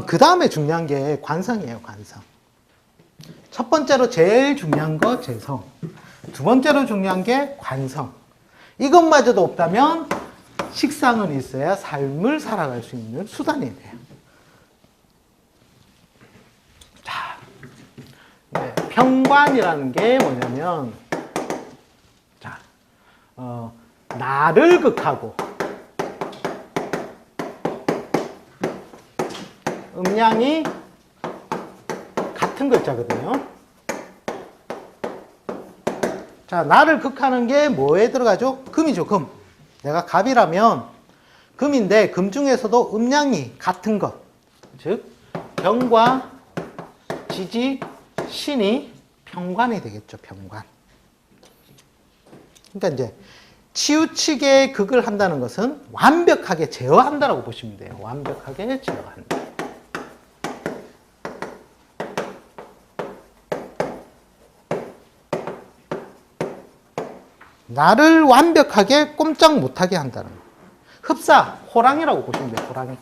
그 다음에 중요한 게 관성이에요, 관성. 첫 번째로 제일 중요한 거 재성. 두 번째로 중요한 게 관성. 이것마저도 없다면 식상은 있어야 삶을 살아갈 수 있는 수단이 돼요. 자, 네, 평관이라는 게 뭐냐면, 자, 나를 극하고 음양이 같은 글자거든요. 자, 나를 극하는 게 뭐에 들어가죠? 금이죠, 금. 내가 갑이라면 금인데 금 중에서도 음양이 같은 것. 즉, 병과 지지, 신이 평관이 되겠죠, 평관. 그러니까 이제 치우치게 극을 한다는 것은 완벽하게 제어한다라고 보시면 돼요. 완벽하게 제어한다. 나를 완벽하게 꼼짝 못하게 한다는 거. 흡사, 호랑이라고 보시면 돼요. 호랑이.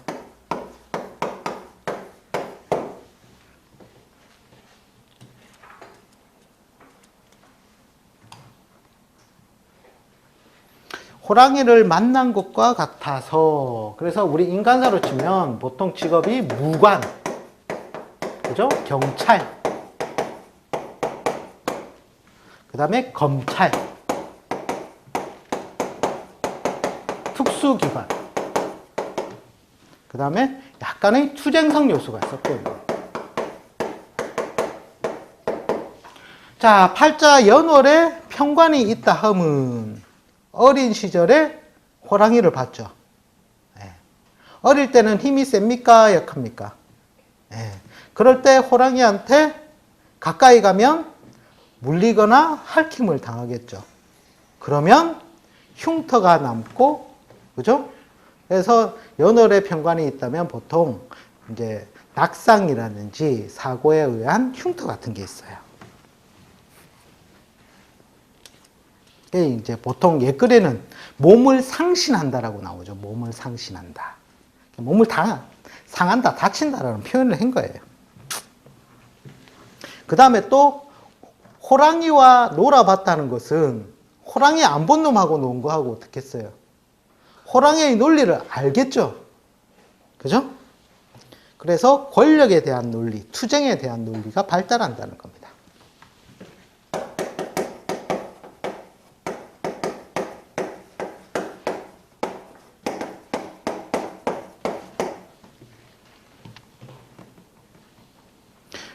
호랑이를 만난 것과 같아서, 그래서 우리 인간사로 치면 보통 직업이 무관, 그죠? 경찰, 그 다음에 검찰, 특수기관, 그 다음에 약간의 투쟁성 요소가 있었거든요. 자, 팔자 연월에 평관이 있다 함은 어린 시절에 호랑이를 봤죠. 네. 어릴 때는 힘이 셉니까? 약합니까? 네. 그럴 때 호랑이한테 가까이 가면 물리거나 핥힘을 당하겠죠. 그러면 흉터가 남고, 그죠? 그래서 연월에 평관이 있다면 보통 이제 낙상이라든지 사고에 의한 흉터 같은 게 있어요. 이제 보통 옛글에는 몸을 상신한다라고 나오죠. 몸을 상신한다. 몸을 상한다, 다친다라는 표현을 한 거예요. 그 다음에 또 호랑이와 놀아봤다는 것은 호랑이 안 본 놈하고 논 거하고 어떻게 했어요? 호랑이의 논리를 알겠죠? 그죠? 그래서 권력에 대한 논리, 투쟁에 대한 논리가 발달한다는 겁니다.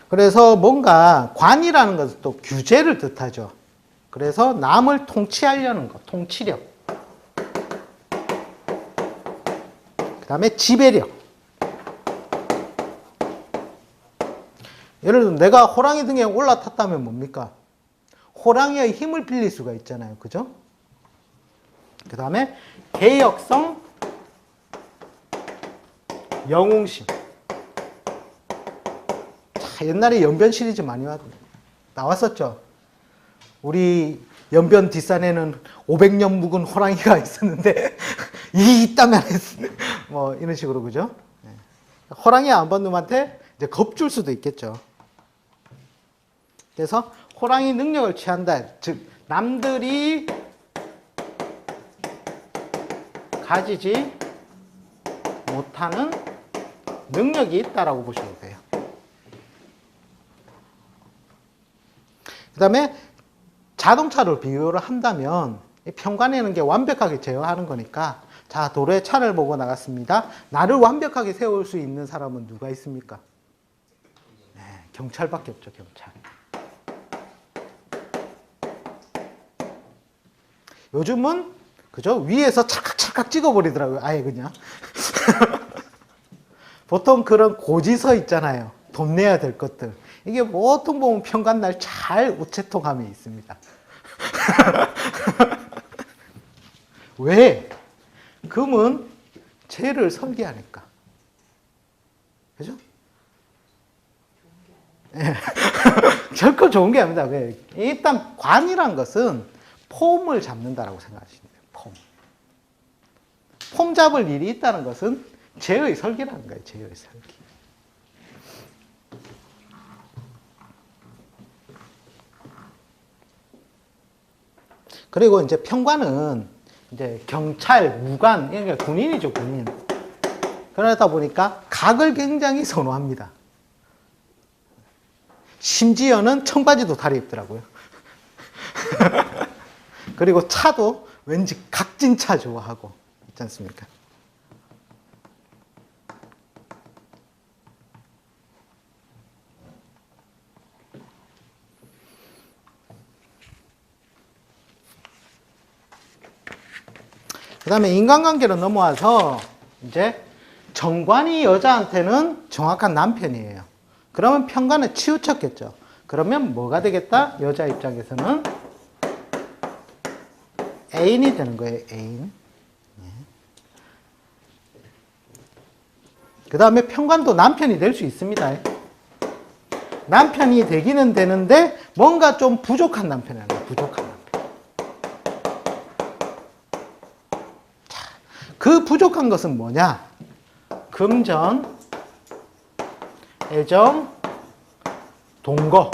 그래서 뭔가 관이라는 것은 또 규제를 뜻하죠. 그래서 남을 통치하려는 것, 통치력. 그 다음에 지배력. 예를 들어 내가 호랑이 등에 올라탔다면 뭡니까? 호랑이의 힘을 빌릴 수가 있잖아요. 그죠? 그 다음에 개역성, 영웅심. 옛날에 연변 시리즈 많이 나왔었죠. 우리 연변 뒷산에는 500년 묵은 호랑이가 있었는데 이 있다면 뭐 이런 식으로, 그죠? 호랑이 안 본 놈한테 이제 겁줄 수도 있겠죠. 그래서 호랑이 능력을 취한다. 즉 남들이 가지지 못하는 능력이 있다라고 보시면 돼요. 그 다음에 자동차를 비교를 한다면 평관이라는 게 완벽하게 제어하는 거니까, 자, 도로에 차를 보고 나갔습니다. 나를 완벽하게 세울 수 있는 사람은 누가 있습니까? 네, 경찰밖에 없죠, 경찰. 요즘은, 그죠? 위에서 찰칵찰칵 찍어버리더라고요, 아예 그냥. 보통 그런 고지서 있잖아요. 돈 내야 될 것들. 이게 보통 보면 평관날 잘 우체통함이 있습니다. 왜? 금은 죄를 설계하니까. 그죠? 네. 결코 좋은 게 아닙니다. 왜? 일단 관이란 것은 폼을 잡는다라고 생각하시면 돼요. 폼. 폼 잡을 일이 있다는 것은 죄의 설계라는 거예요. 죄의 설계. 그리고 이제 평관은 이제 경찰, 무관, 그러니까 군인이죠, 군인. 그러다 보니까 각을 굉장히 선호합니다. 심지어는 청바지도 다리 입더라고요. 그리고 차도 왠지 각진 차 좋아하고 있지 않습니까? 그 다음에 인간관계로 넘어와서 이제 정관이 여자한테는 정확한 남편이에요. 그러면 평관에 치우쳤겠죠. 그러면 뭐가 되겠다? 여자 입장에서는 애인이 되는 거예요. 애인. 그 다음에 평관도 남편이 될 수 있습니다. 남편이 되기는 되는데 뭔가 좀 부족한 남편이라는 거예요. 부족한 남편. 자, 그 부족한 것은 뭐냐? 금전, 애정, 동거.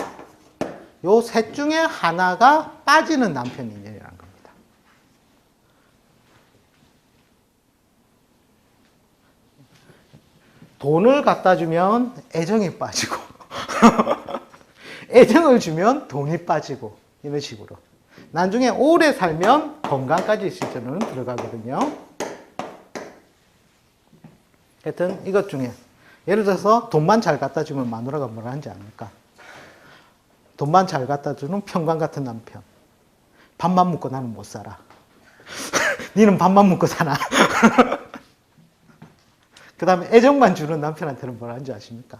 요 셋 중에 하나가 빠지는 남편이라는 겁니다. 돈을 갖다 주면 애정이 빠지고 애정을 주면 돈이 빠지고 이런 식으로. 나중에 오래 살면 건강까지 실제로는 들어가거든요. 하여튼 이것 중에 예를 들어서 돈만 잘 갖다 주면 마누라가 뭐라 하는지 압니까? 돈만 잘 갖다 주는 평관 같은 남편. 밥만 먹고 나는 못 살아. 니는 밥만 먹고 사나? 그 다음에 애정만 주는 남편한테는 뭐라 하는지 아십니까?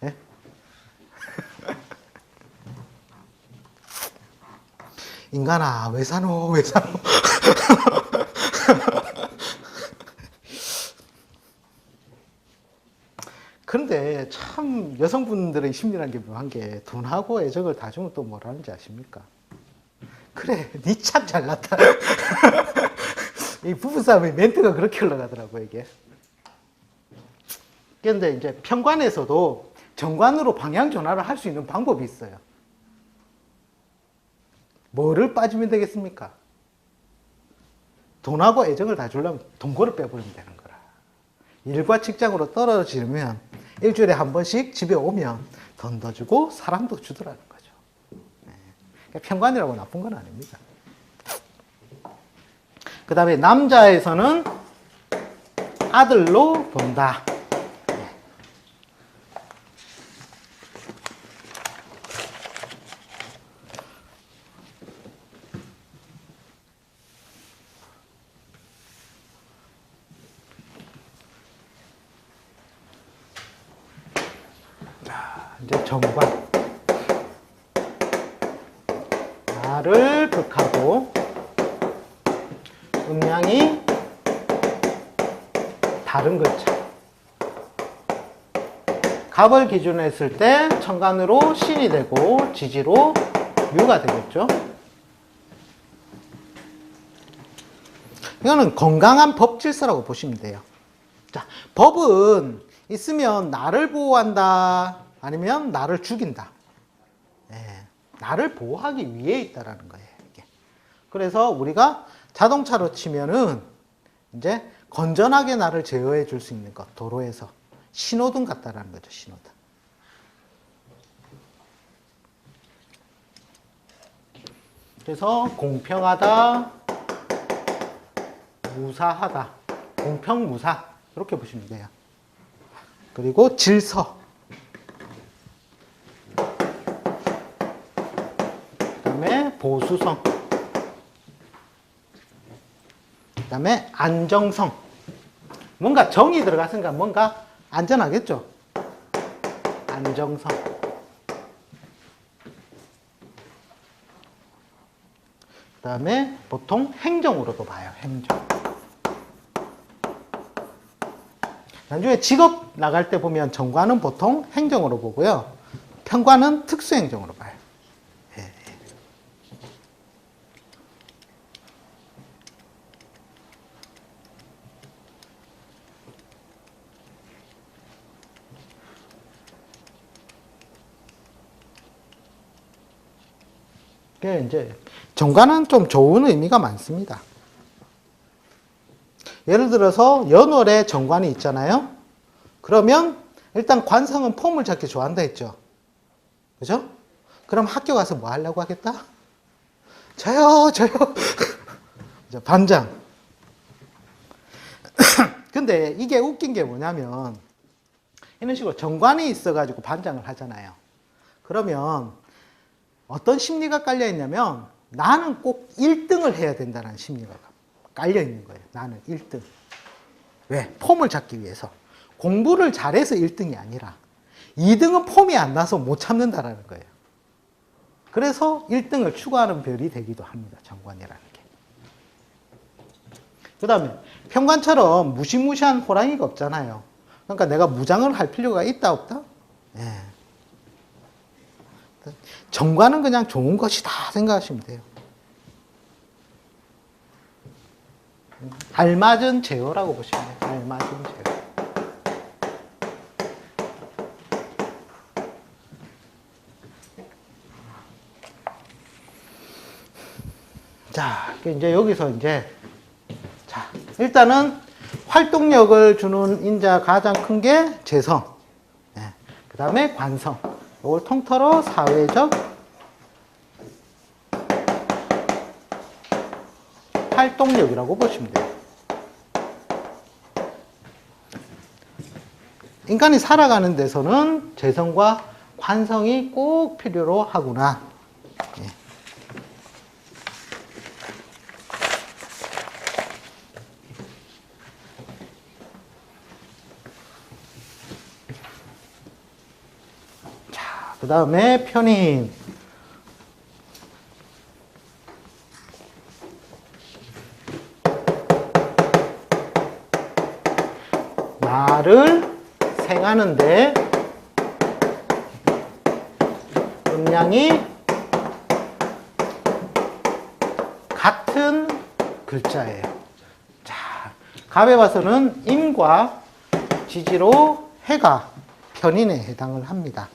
네? 인간아, 왜 사노? 왜 사노? 그런데 참 여성분들의 심리라는 게 묘한 게 돈하고 애정을 다 주면 또 뭐라는지 아십니까? 그래, 니 참 잘났다. 이 부부싸움의 멘트가 그렇게 흘러가더라고요, 이게. 그런데 이제 평관에서도 정관으로 방향 전환을 할 수 있는 방법이 있어요. 뭐를 빠지면 되겠습니까? 돈하고 애정을 다 주려면 동거를 빼버리면 되는 거라. 일과 직장으로 떨어지면 일주일에 한 번씩 집에 오면 돈 더 주고 사랑도 주더라는 거죠. 네. 그러니까 평관이라고 나쁜 건 아닙니다. 그 다음에 남자에서는 아들로 본다. 이제 정관. 나를 극하고 음양이 다른 글자. 갑을 기준으로 했을 때 천간으로 신이 되고 지지로 유가 되겠죠. 이거는 건강한 법 질서라고 보시면 돼요. 자, 법은 있으면 나를 보호한다, 아니면 나를 죽인다. 네, 나를 보호하기 위해 있다라는 거예요. 이게. 그래서 우리가 자동차로 치면은 이제 건전하게 나를 제어해 줄 수 있는 것, 도로에서 신호등 같다라는 거죠. 신호등. 그래서 공평하다, 무사하다, 공평무사 이렇게 보시면 돼요. 그리고 질서, 그 다음에 보수성, 그 다음에 안정성. 뭔가 정이 들어갔으니까 뭔가 안전하겠죠. 안정성. 그 다음에 보통 행정으로도 봐요. 행정. 나중에 직업 나갈 때 보면 정관은 보통 행정으로 보고요. 평관은 특수행정으로 봐요. 예, 예. 이제 정관은 좀 좋은 의미가 많습니다. 예를 들어서 연월에 정관이 있잖아요. 그러면 일단 관성은 폼을 잡기 좋아한다 했죠. 그죠? 그럼 학교 가서 뭐 하려고 하겠다? 저요. 반장. 근데 이게 웃긴 게 뭐냐면 이런 식으로 정관이 있어가지고 반장을 하잖아요. 그러면 어떤 심리가 깔려 있냐면 나는 꼭 1등을 해야 된다는 심리가 깔려 있는 거예요. 나는 1등. 왜? 폼을 잡기 위해서. 공부를 잘해서 1등이 아니라 2등은 폼이 안 나서 못 참는다라는 거예요. 그래서 1등을 추구하는 별이 되기도 합니다. 정관이라는 게. 그 다음에 편관처럼 무시무시한 호랑이가 없잖아요. 그러니까 내가 무장을 할 필요가 있다 없다? 예. 정관은 그냥 좋은 것이다 생각하시면 돼요. 알맞은 제어라고 보시면 돼요. 알맞은 제어. 자, 이제 여기서 자, 일단은 활동력을 주는 인자 가장 큰 게 재성. 네. 그 다음에 관성. 이걸 통틀어 사회적 활동력이라고 보시면 돼요. 인간이 살아가는 데서는 재성과 관성이 꼭 필요로 하구나. 네. 그 다음에 편인. 나를 생하는데 음양이 같은 글자예요. 자, 갑에 봐서는 임과 지지로 해가 편인에 해당을 합니다.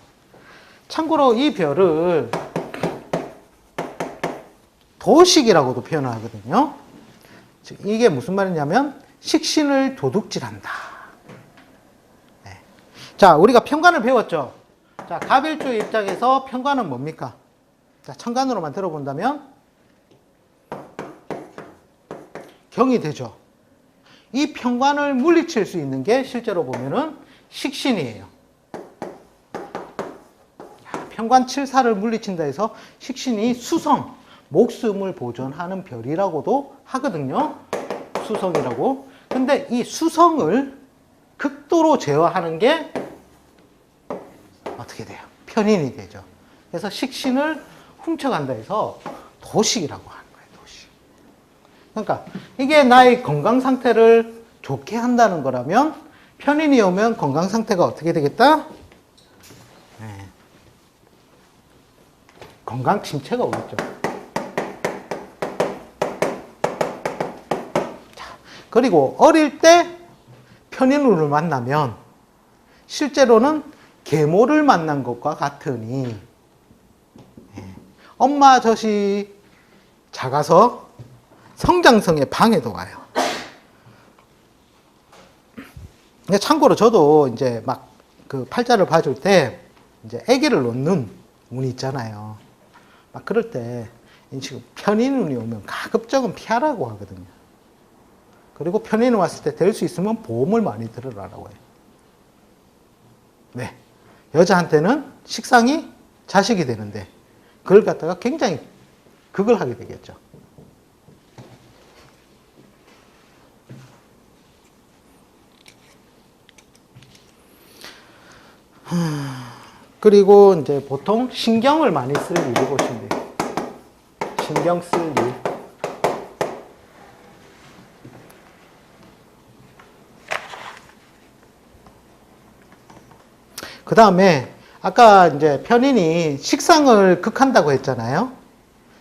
참고로 이 별을 도식이라고도 표현을 하거든요. 즉 이게 무슨 말이냐면 식신을 도둑질한다. 네. 자, 우리가 편관을 배웠죠. 자, 갑일주 입장에서 편관은 뭡니까? 자, 천간으로만 들어본다면 경이 되죠. 이 편관을 물리칠 수 있는 게 실제로 보면은 식신이에요. 편관 칠사를 물리친다 해서 식신이 수성, 목숨을 보존하는 별이라고도 하거든요. 수성이라고. 근데 이 수성을 극도로 제어하는 게 어떻게 돼요? 편인이 되죠. 그래서 식신을 훔쳐간다 해서 도식이라고 하는 거예요. 도식. 그러니까 이게 나의 건강 상태를 좋게 한다는 거라면 편인이 오면 건강 상태가 어떻게 되겠다? 네. 건강 침체가 오겠죠. 자, 그리고 어릴 때 편인운을 만나면 실제로는 계모를 만난 것과 같으니 엄마 젖이 작아서 성장성에 방해도 와요. 참고로 저도 이제 막 그 팔자를 봐줄 때 이제 아기를 놓는 운이 있잖아요. 막 그럴 때 지금 편인운이 오면 가급적은 피하라고 하거든요. 그리고 편인이 왔을 때 될 수 있으면 보험을 많이 들으라고 해요. 네. 여자한테는 식상이 자식이 되는데 그걸 갖다가 굉장히 극을 하게 되겠죠. 그리고 이제 보통 신경을 많이 쓸 일이 보시면 돼요. 신경 쓸 일. 그 다음에 아까 이제 편인이 식상을 극한다고 했잖아요.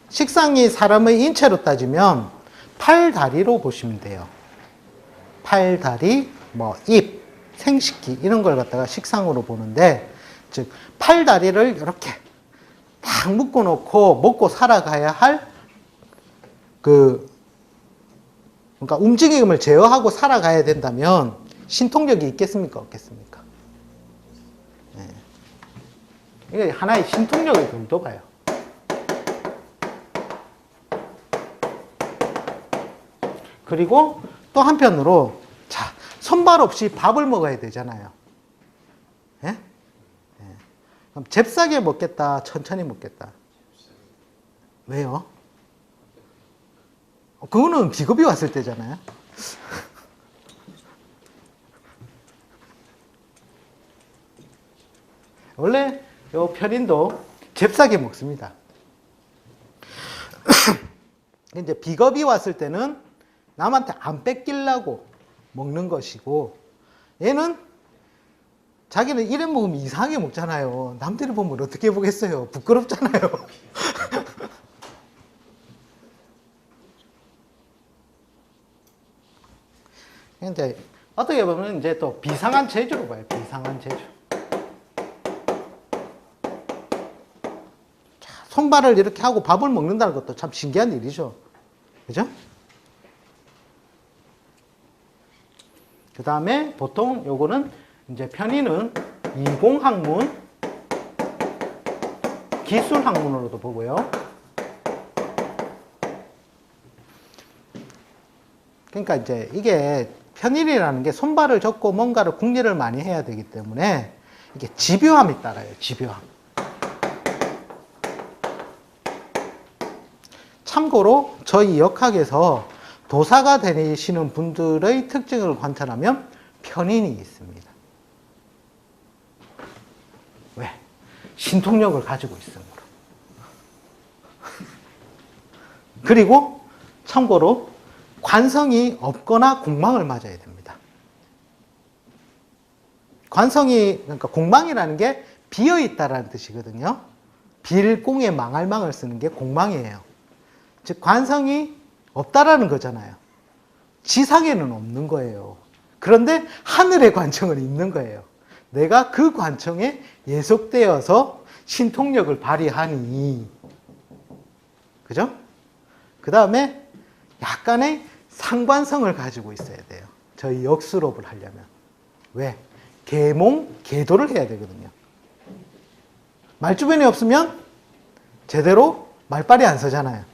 식상이 사람의 인체로 따지면 팔, 다리로 보시면 돼요. 팔, 다리, 뭐 입, 생식기 이런 걸 갖다가 식상으로 보는데 즉 팔, 다리를 이렇게 딱 묶어 놓고 먹고 살아가야 할 그러니까 움직임을 제어하고 살아가야 된다면 신통력이 있겠습니까? 없겠습니까? 네. 이게 하나의 신통력을 둔둬봐요. 그리고 또 한편으로, 자, 손발 없이 밥을 먹어야 되잖아요. 예? 예. 그럼 잽싸게 먹겠다, 천천히 먹겠다. 왜요? 그거는 비겁이 왔을 때잖아요. 원래 요 편인도 잽싸게 먹습니다. 이제 비겁이 왔을 때는 남한테 안 뺏기려고 먹는 것이고, 얘는 자기는 이래 먹으면 이상하게 먹잖아요. 남들이 보면 어떻게 보겠어요? 부끄럽잖아요. 이제 어떻게 보면 이제 또 비상한 재주로 봐요. 비상한 재주. 자, 손발을 이렇게 하고 밥을 먹는다는 것도 참 신기한 일이죠. 그죠? 그 다음에 보통 요거는 이제 편의는 이공학문, 기술학문으로도 보고요. 그러니까 이제 이게 편일이라는 게 손발을 접고 뭔가를 궁리를 많이 해야 되기 때문에 이게 집요함이 따라요. 집요함. 참고로 저희 역학에서 도사가 되시는 분들의 특징을 관찰하면 편인이 있습니다. 왜? 신통력을 가지고 있으므로. 그리고 참고로 관성이 없거나 공망을 맞아야 됩니다. 관성이, 그러니까 공망이라는 게 비어있다라는 뜻이거든요. 빌공에 망할 망을 쓰는 게 공망이에요. 즉 관성이 없다라는 거잖아요. 지상에는 없는 거예요. 그런데 하늘의 관청은 있는 거예요. 내가 그 관청에 예속되어서 신통력을 발휘하니. 그죠? 그 다음에 약간의 상관성을 가지고 있어야 돼요. 저희 역수롭을 하려면. 왜? 계몽, 계도를 해야 되거든요. 말주변이 없으면 제대로 말빨이 안 서잖아요.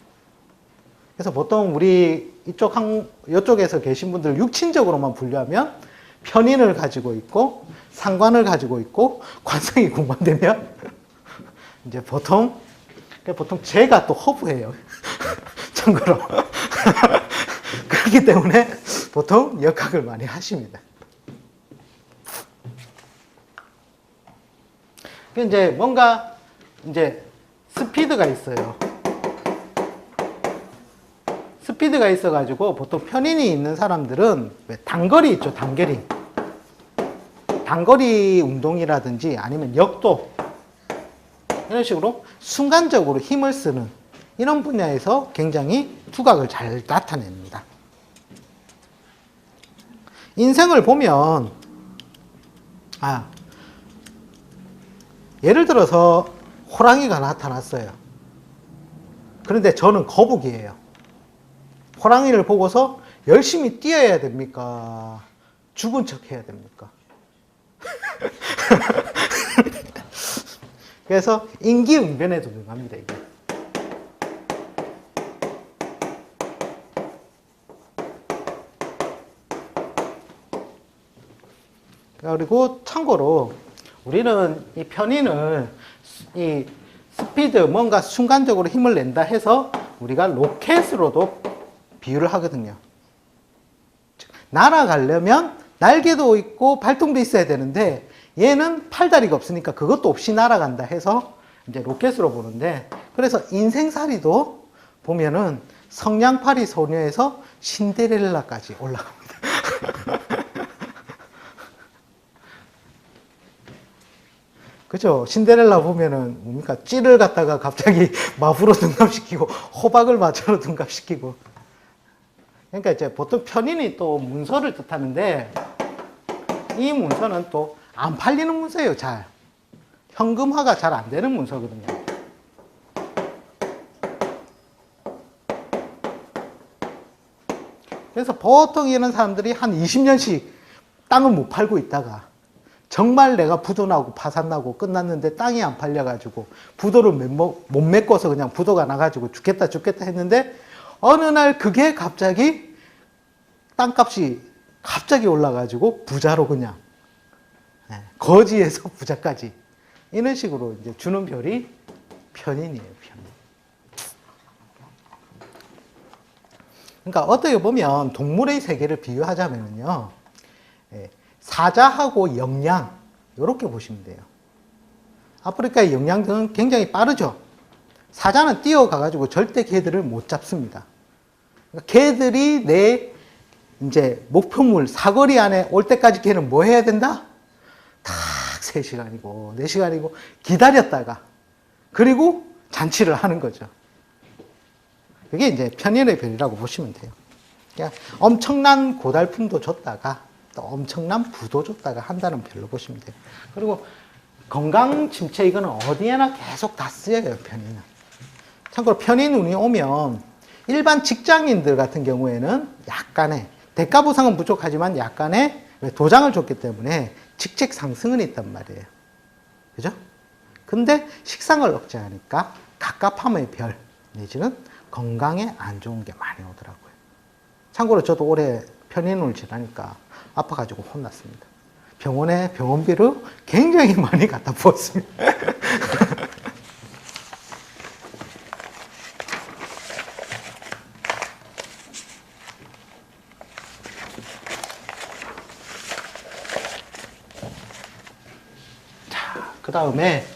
그래서 보통 우리 이쪽에서 계신 분들 육친적으로만 분류하면 편인을 가지고 있고 상관을 가지고 있고 관성이 공방되면 이제 보통 제가 또 허브예요. 참고로. 그렇기 때문에 보통 역학을 많이 하십니다. 이제 뭔가 이제 스피드가 있어요. 스피드가 있어가지고 보통 편인이 있는 사람들은 왜 단거리 있죠, 단거리. 단거리 운동이라든지 아니면 역도 이런 식으로 순간적으로 힘을 쓰는 이런 분야에서 굉장히 두각을 잘 나타냅니다. 인생을 보면 예를 들어서 호랑이가 나타났어요. 그런데 저는 거북이에요. 호랑이를 보고서 열심히 뛰어야 됩니까? 죽은 척 해야 됩니까? 그래서 인기응변에도 능합니다, 이게. 그리고 참고로 우리는 이 편인을 이 스피드, 뭔가 순간적으로 힘을 낸다 해서 우리가 로켓으로도 비유를 하거든요. 날아가려면 날개도 있고 발통도 있어야 되는데 얘는 팔다리가 없으니까 그것도 없이 날아간다 해서 이제 로켓으로 보는데, 그래서 인생살이도 보면은 성냥팔이 소녀에서 신데렐라까지 올라갑니다. 그죠? 신데렐라 보면은 뭡니까? 찌를 갖다가 갑자기 마부로 등갑시키고 호박을 마차로 등갑시키고. 그러니까 이제 보통 편인이 또 문서를 뜻하는데 이 문서는 또 안 팔리는 문서예요, 잘. 현금화가 잘 안 되는 문서거든요. 그래서 보통 이런 사람들이 한 20년씩 땅을 못 팔고 있다가 정말 내가 부도 나고 파산 나고 끝났는데 땅이 안 팔려가지고 부도를 못 메꿔서 그냥 부도가 나가지고 죽겠다 했는데 어느 날 그게 갑자기 땅값이 갑자기 올라가지고 부자로 그냥 거지에서 부자까지 이런 식으로 이제 주는 별이 편인이에요. 편인. 그러니까 어떻게 보면 동물의 세계를 비유하자면요, 사자하고 영양 이렇게 보시면 돼요. 아프리카의 영양등은 굉장히 빠르죠. 사자는 뛰어가가지고 절대 개들을 못 잡습니다. 그러니까 개들이 내 이제 목표물 사거리 안에 올 때까지 걔는 뭐 해야 된다? 딱 3시간이고 4시간이고 기다렸다가 그리고 잔치를 하는 거죠. 그게 이제 편인의 별이라고 보시면 돼요. 그러니까 엄청난 고달픔도 줬다가 또 엄청난 부도 줬다가 한다는 별로 보시면 돼요. 그리고 건강 침체 이거는 어디에나 계속 다 쓰여요, 편인은. 참고로 편인 운이 오면 일반 직장인들 같은 경우에는 약간의 대가 보상은 부족하지만 약간의 도장을 줬기 때문에 직책 상승은 있단 말이에요. 그죠? 근데 식상을 억제하니까 갑갑함의 별 내지는 건강에 안 좋은 게 많이 오더라고요. 참고로 저도 올해 편인운을 지나니까 아파가지고 혼났습니다. 병원에 병원비를 굉장히 많이 갖다 부었습니다. 자, 그 다음에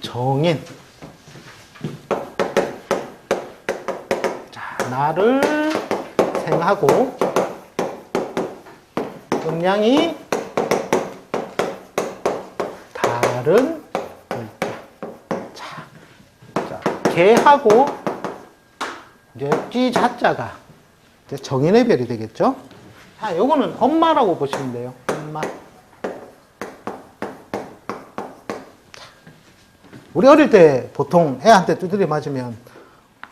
정인. 자, 나를 생하고 음양이 다른 글자. 자, 개하고 이제 쥐 자자가 이제 정인의 별이 되겠죠. 자, 요거는 엄마라고 보시면 돼요. 엄마. 우리 어릴 때 보통 애한테 두드려 맞으면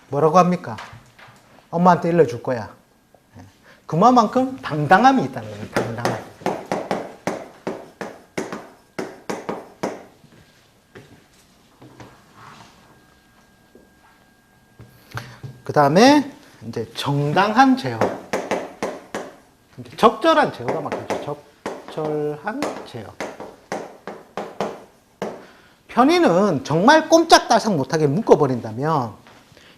뭐라고 합니까? 엄마한테 일러줄 거야. 그만큼 당당함이 있다는 거예요. 당당함. 그 다음에 이제 정당한 제어. 적절한 제어가 맞겠죠. 적절한 제어. 편인은 정말 꼼짝달싹 못하게 묶어버린다면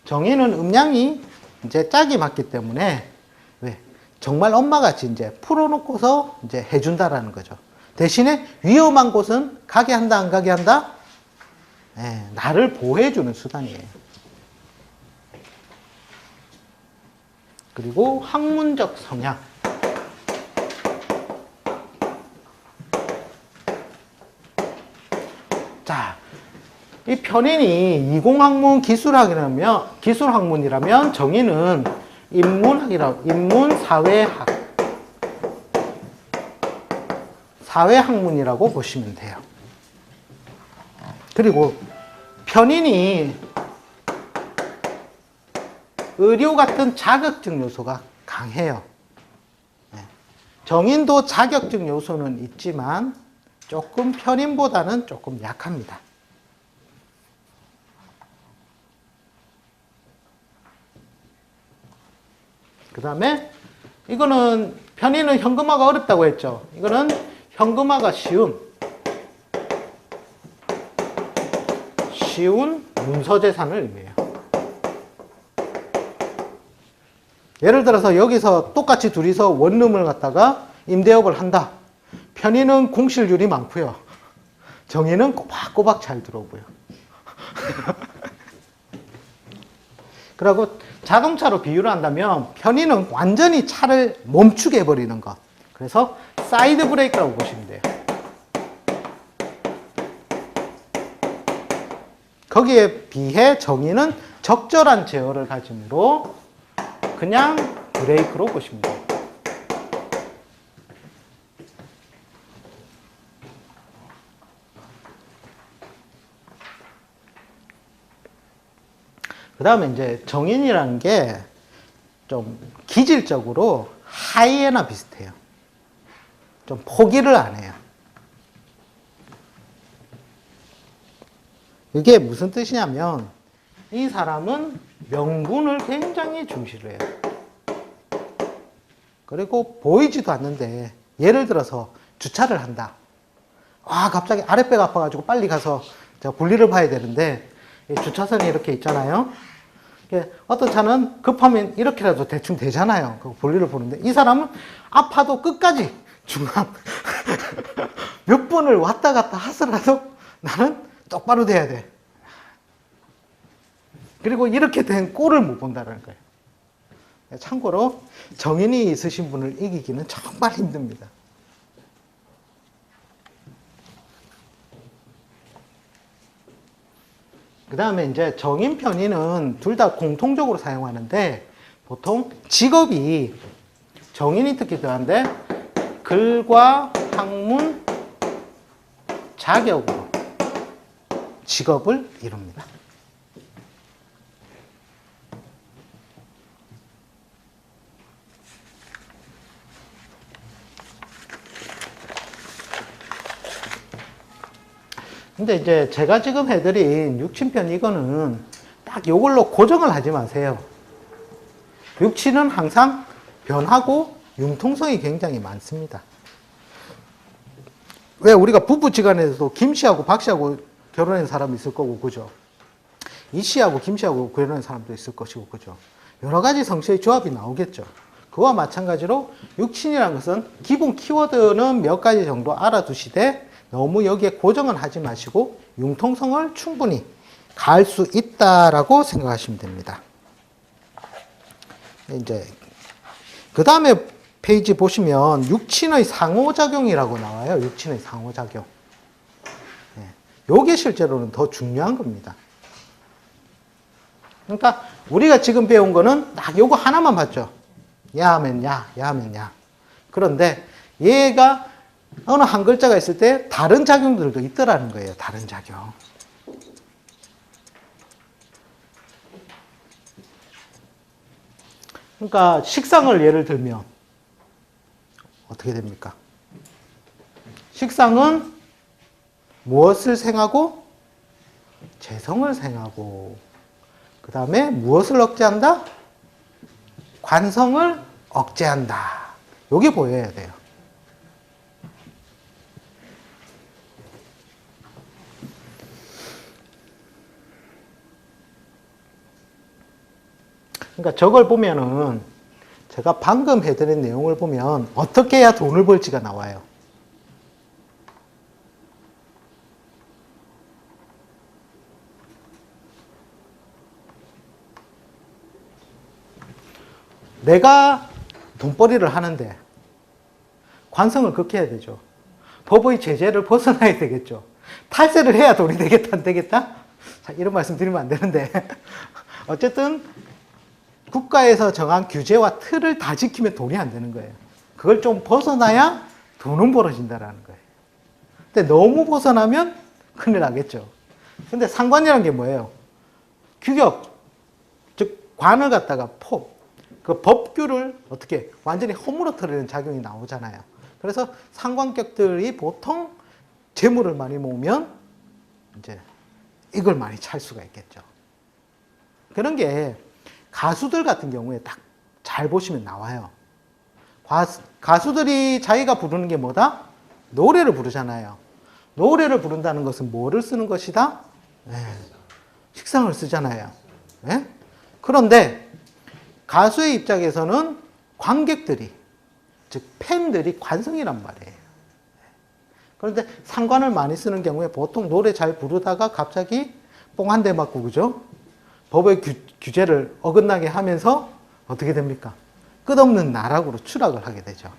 정인은 음양이 이제 짝이 맞기 때문에 왜? 정말 엄마같이 이제 풀어놓고서 이제 해준다라는 거죠. 대신에 위험한 곳은 가게 한다, 안 가게 한다? 네, 나를 보호해주는 수단이에요. 그리고 학문적 성향. 자, 이 편인이 이공학문 기술학문이라면 정의는 인문사회학, 사회학문이라고 보시면 돼요. 그리고 편인이 의료 같은 자격증 요소가 강해요. 정인도 자격증 요소는 있지만 조금 편인보다는 조금 약합니다. 그 다음에 이거는 편인은 현금화가 어렵다고 했죠. 이거는 현금화가 쉬운 문서재산을 의미해요. 예를 들어서 여기서 똑같이 둘이서 원룸을 갖다가 임대업을 한다. 편인은 공실률이 많고요. 정인은 꼬박꼬박 잘 들어오고요. 그리고 자동차로 비유를 한다면 편인은 완전히 차를 멈추게 해버리는 것. 그래서 사이드 브레이크라고 보시면 돼요. 거기에 비해 정인은 적절한 제어를 가지므로 그냥 브레이크로 보시면 돼요. 그 다음에 이제 정인이라는 게 좀 기질적으로 하이에나 비슷해요. 좀 포기를 안 해요. 이게 무슨 뜻이냐면 이 사람은 명분을 굉장히 중시를 해요. 그리고 보이지도 않는데 예를 들어서 주차를 한다. 와, 갑자기 아랫배가 아파가지고 빨리 가서 제가 볼일을 봐야 되는데 주차선이 이렇게 있잖아요. 어떤 차는 급하면 이렇게라도 대충 되잖아요. 그 볼일을 보는데 이 사람은 아파도 끝까지 중앙 몇 번을 왔다 갔다 하더라도 나는 똑바로 돼야 돼. 그리고 이렇게 된 꼴을 못 본다는 거예요. 참고로 정인이 있으신 분을 이기기는 정말 힘듭니다. 그 다음에 이제 정인 편인은 둘 다 공통적으로 사용하는데 보통 직업이 정인이 특히 더한데 글과 학문 자격으로 직업을 이룹니다. 근데 이제 제가 지금 해드린 육친편 이거는 딱 이걸로 고정을 하지 마세요. 육친은 항상 변하고 융통성이 굉장히 많습니다. 왜 우리가 부부지간에서도 김씨하고 박씨하고 결혼한 사람이 있을 거고, 그죠? 이씨하고 김씨하고 결혼한 사람도 있을 것이고, 그죠? 여러 가지 성씨의 조합이 나오겠죠. 그와 마찬가지로 육친이라는 것은 기본 키워드는 몇 가지 정도 알아두시되 너무 여기에 고정은 하지 마시고 융통성을 충분히 가할 수 있다라고 생각하시면 됩니다. 이제 그 다음에 페이지 보시면 육친의 상호작용이라고 나와요. 육친의 상호작용. 요게 실제로는 더 중요한 겁니다. 그러니까 우리가 지금 배운 거는 딱 요거 하나만 봤죠. 야 하면 야, 야 하면 야. 그런데 얘가 어느 한 글자가 있을 때 다른 작용들도 있더라는 거예요. 다른 작용. 그러니까 식상을 예를 들면 어떻게 됩니까? 식상은 무엇을 생하고? 재성을 생하고 그 다음에 무엇을 억제한다? 관성을 억제한다. 요게 보여야 돼요. 그러니까 저걸 보면은 제가 방금 해드린 내용을 보면 어떻게 해야 돈을 벌지가 나와요. 내가 돈벌이를 하는데 관성을 극해야 되죠. 법의 제재를 벗어나야 되겠죠. 탈세를 해야 돈이 되겠다, 안 되겠다? 자, 이런 말씀 드리면 안 되는데 어쨌든 국가에서 정한 규제와 틀을 다 지키면 돈이 안 되는 거예요. 그걸 좀 벗어나야 돈은 벌어진다라는 거예요. 근데 너무 벗어나면 큰일 나겠죠. 근데 상관이라는 게 뭐예요? 규격, 즉 관을 갖다가 그 법규를 어떻게 완전히 허물어뜨리는 작용이 나오잖아요. 그래서 상관격들이 보통 재물을 많이 모으면 이제 이걸 많이 찰 수가 있겠죠. 그런 게 가수들 같은 경우에 딱 잘 보시면 나와요. 가수들이 자기가 부르는 게 뭐다? 노래를 부르잖아요. 노래를 부른다는 것은 뭐를 쓰는 것이다? 네. 식상을 쓰잖아요. 네? 그런데 가수의 입장에서는 관객들이, 즉 팬들이 관성이란 말이에요. 그런데 상관을 많이 쓰는 경우에 보통 노래 잘 부르다가 갑자기 뽕 한 대 맞고, 그죠? 법의 규제를 어긋나게 하면서 어떻게 됩니까? 끝없는 나락으로 추락을 하게 되죠.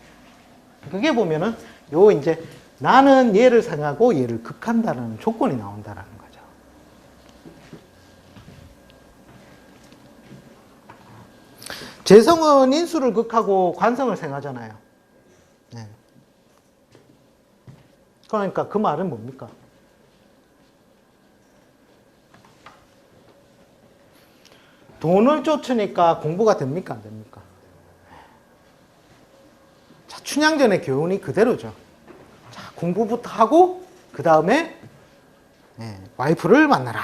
그게 보면은 요 이제 나는 얘를 생하고 얘를 극한다는 조건이 나온다라는 거죠. 재성은 인수를 극하고 관성을 생하잖아요. 네. 그러니까 그 말은 뭡니까? 돈을 쫓으니까 공부가 됩니까? 안 됩니까? 자, 춘향전의 교훈이 그대로죠. 자, 공부부터 하고, 그 다음에 와이프를 만나라.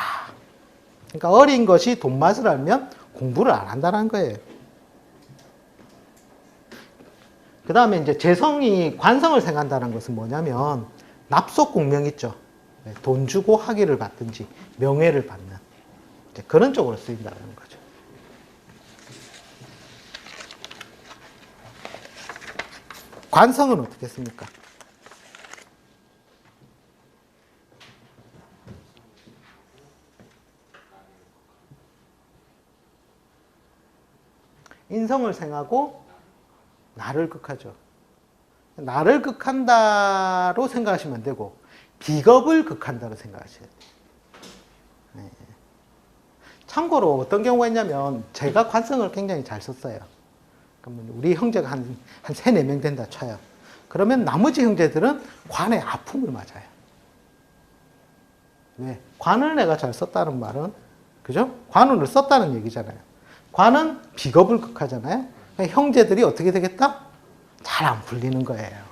그러니까 어린 것이 돈 맛을 알면 공부를 안 한다는 거예요. 그 다음에 이제 재성이 관성을 생각한다는 것은 뭐냐면, 납속 공명 있죠. 돈 주고 학위를 받든지 명예를 받는 그런 쪽으로 쓰인다는 거죠. 관성은 어떻게 씁니까? 인성을 생하고 나를 극하죠. 나를 극한다로 생각하시면 안 되고 비겁을 극한다로 생각하셔야 돼요. 네. 참고로 어떤 경우가 있냐면 제가 관성을 굉장히 잘 썼어요. 그러면 우리 형제가 한 3, 4명 된다 쳐요. 그러면 나머지 형제들은 관의 아픔을 맞아요. 왜? 관을 내가 잘 썼다는 말은 그죠? 관운을 썼다는 얘기잖아요. 관은 비겁을 극하잖아요. 그러니까 형제들이 어떻게 되겠다? 잘 안 풀리는 거예요.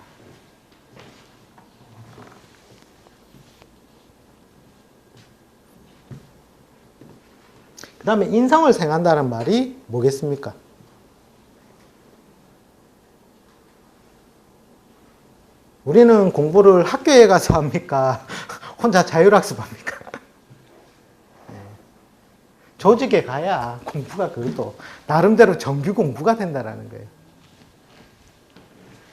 그 다음에 인성을 생한다는 말이 뭐겠습니까? 우리는 공부를 학교에 가서 합니까? 혼자 자율학습합니까? 조직에 가야 공부가 그래도 나름대로 정규 공부가 된다는 거예요.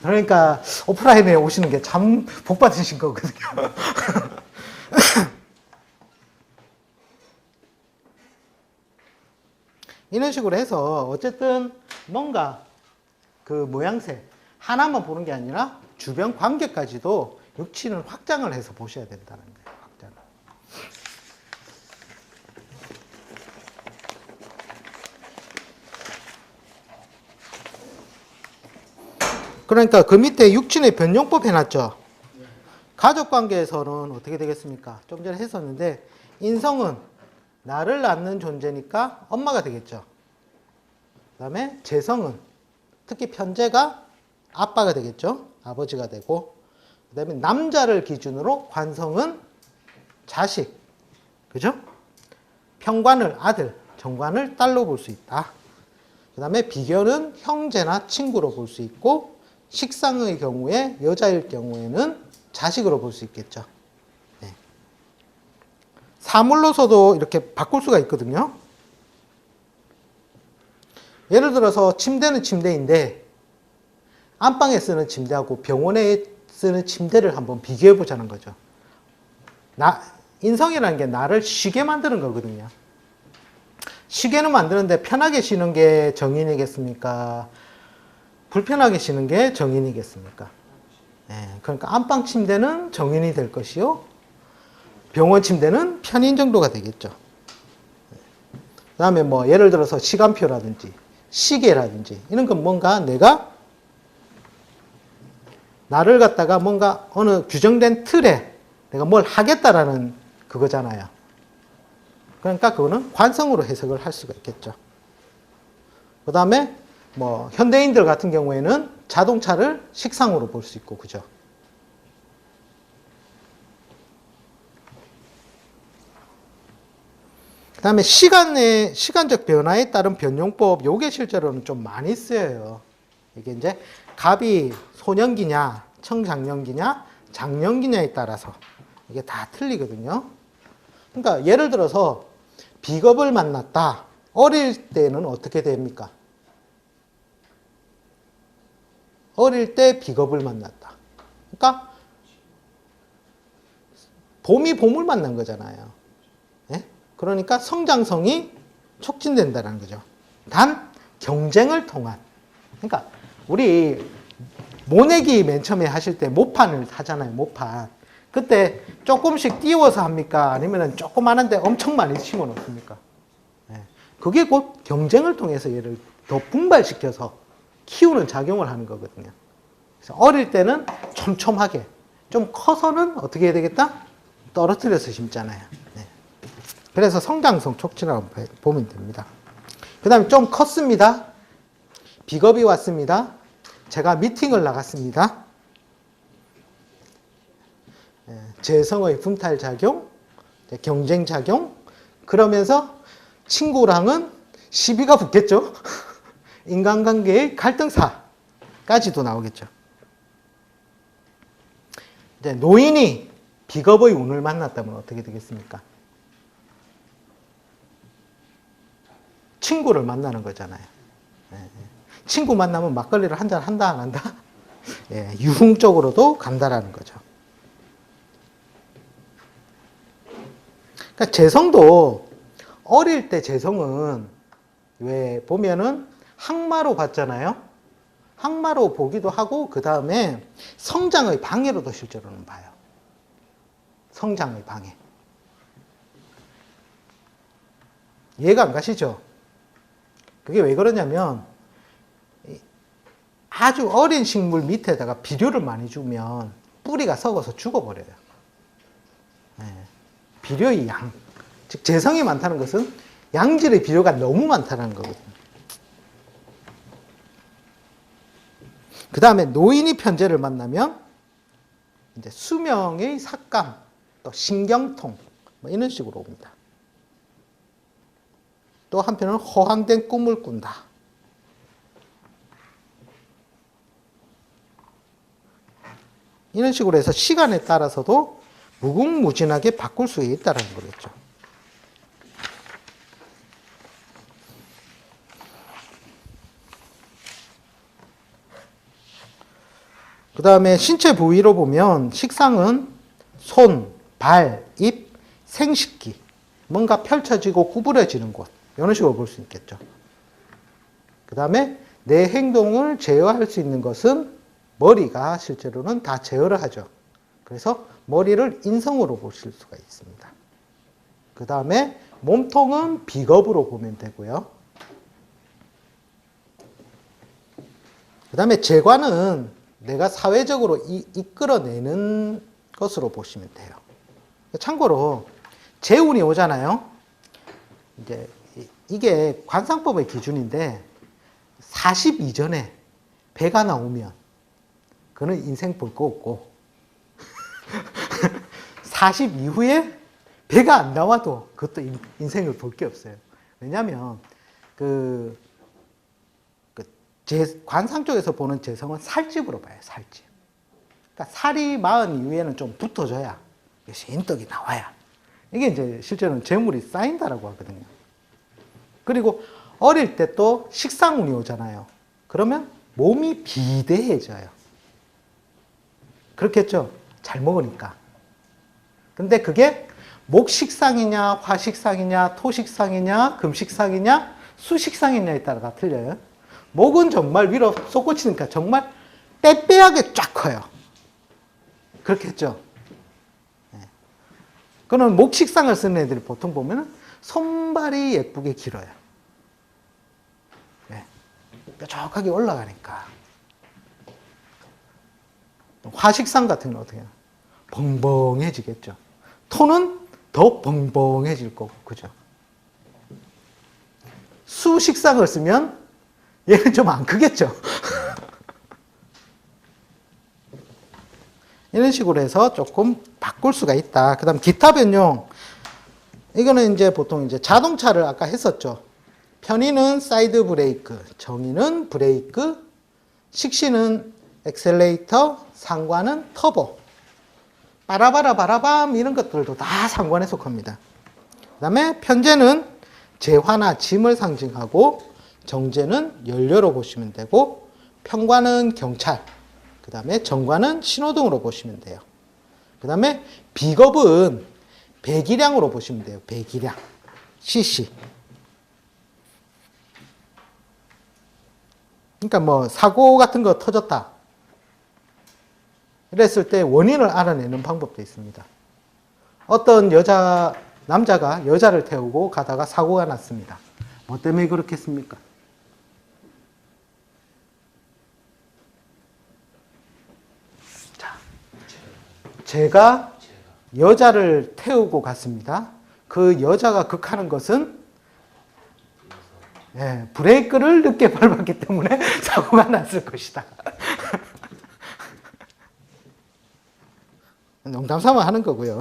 그러니까 오프라인에 오시는 게 참 복 받으신 거거든요. 이런 식으로 해서 어쨌든 뭔가 그 모양새 하나만 보는 게 아니라 주변 관계까지도 육치는 확장을 해서 보셔야 된다는 거예요. 확장. 그러니까 그 밑에 육친의 변용법 해놨죠. 가족관계에서는 어떻게 되겠습니까? 좀 전에 했었는데 인성은 나를 낳는 존재니까 엄마가 되겠죠. 그 다음에 재성은 특히 편재가 아빠가 되겠죠. 아버지가 되고 그 다음에 남자를 기준으로 관성은 자식, 그죠? 평관을 아들, 정관을 딸로 볼 수 있다. 그 다음에 비견은 형제나 친구로 볼 수 있고 식상의 경우에 여자일 경우에는 자식으로 볼 수 있겠죠. 네. 사물로서도 이렇게 바꿀 수가 있거든요. 예를 들어서 침대는 침대인데 안방에 쓰는 침대하고 병원에 쓰는 침대를 한번 비교해 보자는 거죠. 인성이라는 게 나를 쉬게 만드는 거거든요. 쉬게는 만드는데 편하게 쉬는 게 정인이겠습니까? 불편하게 쉬는 게 정인이겠습니까? 그러니까 안방 침대는 정인이 될 것이요. 병원 침대는 편인 정도가 되겠죠. 그 다음에 뭐 예를 들어서 시간표라든지 시계라든지 이런 건 뭔가 내가 나를 갖다가 뭔가 어느 규정된 틀에 내가 뭘 하겠다라는 그거잖아요. 그러니까 그거는 관성으로 해석을 할 수가 있겠죠. 그 다음에 뭐 현대인들 같은 경우에는 자동차를 식상으로 볼 수 있고, 그죠? 그 다음에 시간적 변화에 따른 변용법, 요게 실제로는 좀 많이 쓰여요. 이게 이제 갑이 소년기냐, 청장년기냐, 장년기냐에 따라서 이게 다 틀리거든요. 그러니까 예를 들어서 비겁을 만났다. 어릴 때는 어떻게 됩니까? 어릴 때 비겁을 만났다. 그러니까 봄이 봄을 만난 거잖아요. 예? 그러니까 성장성이 촉진된다는 거죠. 단 경쟁을 통한. 그러니까 우리 모내기 맨 처음에 하실 때 모판을 하잖아요. 모판. 그때 조금씩 띄워서 합니까? 아니면 조그마한데 엄청 많이 심어 놓습니까? 예. 그게 곧 경쟁을 통해서 얘를 더 분발시켜서 키우는 작용을 하는 거거든요. 그래서 어릴 때는 촘촘하게, 좀 커서는 어떻게 해야 되겠다? 떨어뜨려서 심잖아요. 네. 그래서 성장성 촉진이라고 보면 됩니다. 그 다음에 좀 컸습니다. 비겁이 왔습니다. 제가 미팅을 나갔습니다. 재성의 분탈작용, 경쟁작용, 그러면서 친구랑은 시비가 붙겠죠. 인간관계의 갈등사까지도 나오겠죠. 이제 노인이 비겁의 운을 만났다면 어떻게 되겠습니까? 친구를 만나는 거잖아요. 친구 만나면 막걸리를 한잔 한다 안 한다? 유흥적으로도 간다라는 거죠. 그러니까 재성도 어릴 때 재성은 왜 보면은 항마로 봤잖아요. 항마로 보기도 하고 그 다음에 성장의 방해로도 실제로는 봐요. 성장의 방해. 이해가 안 가시죠? 그게 왜 그러냐면 아주 어린 식물 밑에다가 비료를 많이 주면 뿌리가 썩어서 죽어버려요. 비료의 양. 즉 재성이 많다는 것은 양질의 비료가 너무 많다는 거거든요. 그 다음에 노인이 편제를 만나면 이제 수명의 삭감, 또 신경통, 뭐 이런 식으로 옵니다. 또 한편으로는 허황된 꿈을 꾼다. 이런 식으로 해서 시간에 따라서도 무궁무진하게 바꿀 수 있다는 거겠죠. 그 다음에 신체 부위로 보면 식상은 손, 발, 입, 생식기, 뭔가 펼쳐지고 구부러지는 곳, 이런 식으로 볼 수 있겠죠. 그 다음에 내 행동을 제어할 수 있는 것은 머리가 실제로는 다 제어를 하죠. 그래서 머리를 인성으로 보실 수가 있습니다. 그 다음에 몸통은 비겁으로 보면 되고요. 그 다음에 재관은 내가 사회적으로 이끌어내는 것으로 보시면 돼요. 참고로 재운이 오잖아요. 이제 이게 관상법의 기준인데 40 이전에 배가 나오면 그는 인생 볼 거 없고 40 이후에 배가 안 나와도 그것도 인생을 볼 게 없어요. 왜냐하면 관상 쪽에서 보는 재성은 살집으로 봐요. 살집. 그러니까 살이 40 이후에는 좀 붙어줘야 신떡이 나와야 이게 이제 실제로는 재물이 쌓인다라고 하거든요. 그리고 어릴 때 또 식상운이 오잖아요. 그러면 몸이 비대해져요. 그렇겠죠? 잘 먹으니까. 근데 그게 목식상이냐, 화식상이냐, 토식상이냐, 금식상이냐, 수식상이냐에 따라 다 틀려요. 목은 정말 위로 솟구치니까 정말 빼빼하게 쫙 커요. 그렇겠죠? 그는 목식상을 쓰는 애들이 보통 보면 손발이 예쁘게 길어요. 뾰족하게 올라가니까. 화식상 같은 건 어떻게 해요? 벙벙해지겠죠. 토는 더 벙벙해질 거고, 그죠? 수식상을 쓰면 얘는 좀 안 크겠죠. 이런 식으로 해서 조금 바꿀 수가 있다. 그 다음 기타 변용. 이거는 이제 보통 이제 자동차를 아까 했었죠. 편의는 사이드 브레이크, 정의는 브레이크, 식신은 엑셀레이터, 상관은 터보. 빠라바라 바라밤 이런 것들도 다 상관에 속합니다. 그 다음에 편제는 재화나 짐을 상징하고 정제는 연료로 보시면 되고 편관은 경찰, 그 다음에 정관은 신호등으로 보시면 돼요. 그 다음에 비겁은 배기량으로 보시면 돼요. 배기량, cc. 그러니까 뭐 사고 같은 거 터졌다. 이랬을 때 원인을 알아내는 방법도 있습니다. 어떤 남자가 여자를 태우고 가다가 사고가 났습니다. 뭐 때문에 그렇겠습니까? 자, 제가 여자를 태우고 갔습니다. 그 여자가 극하는 것은 예, 브레이크를 늦게 밟았기 때문에 사고가 났을 것이다. 농담 삼아 하는 거고요.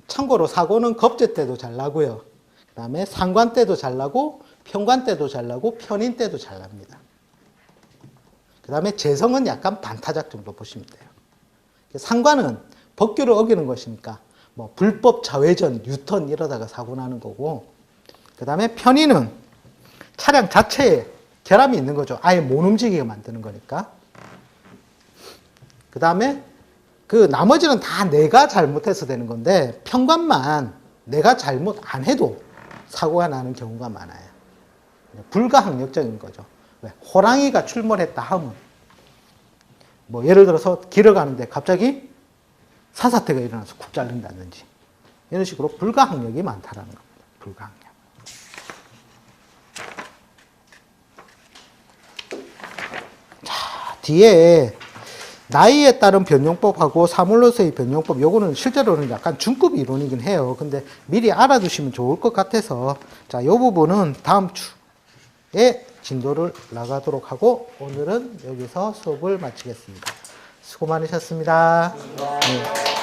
참고로 사고는 겁제 때도 잘 나고요. 그 다음에 상관 때도 잘 나고 편관 때도 잘 나고 편인 때도 잘 납니다. 그 다음에 재성은 약간 반타작 정도 보시면 돼요. 상관은 법규를 어기는 것이니까 뭐 불법 좌회전, 유턴 이러다가 사고 나는 거고, 그 다음에 편인은 차량 자체에 결함이 있는 거죠. 아예 못 움직이게 만드는 거니까. 그 다음에 그 나머지는 다 내가 잘못해서 되는 건데, 편관만 내가 잘못 안 해도 사고가 나는 경우가 많아요. 불가항력적인 거죠. 왜? 호랑이가 출몰했다 하면, 뭐 예를 들어서 길을 가는데 갑자기 산사태가 일어나서 쿡 잘린다든지, 이런 식으로 불가항력이 많다라는 겁니다. 불가항력. 자, 뒤에 나이에 따른 변용법하고 사물로서의 변용법, 요거는 실제로는 약간 중급 이론이긴 해요. 근데 미리 알아두시면 좋을 것 같아서, 자, 요 부분은 다음 주에 진도를 나가도록 하고, 오늘은 여기서 수업을 마치겠습니다. 수고 많으셨습니다. 네.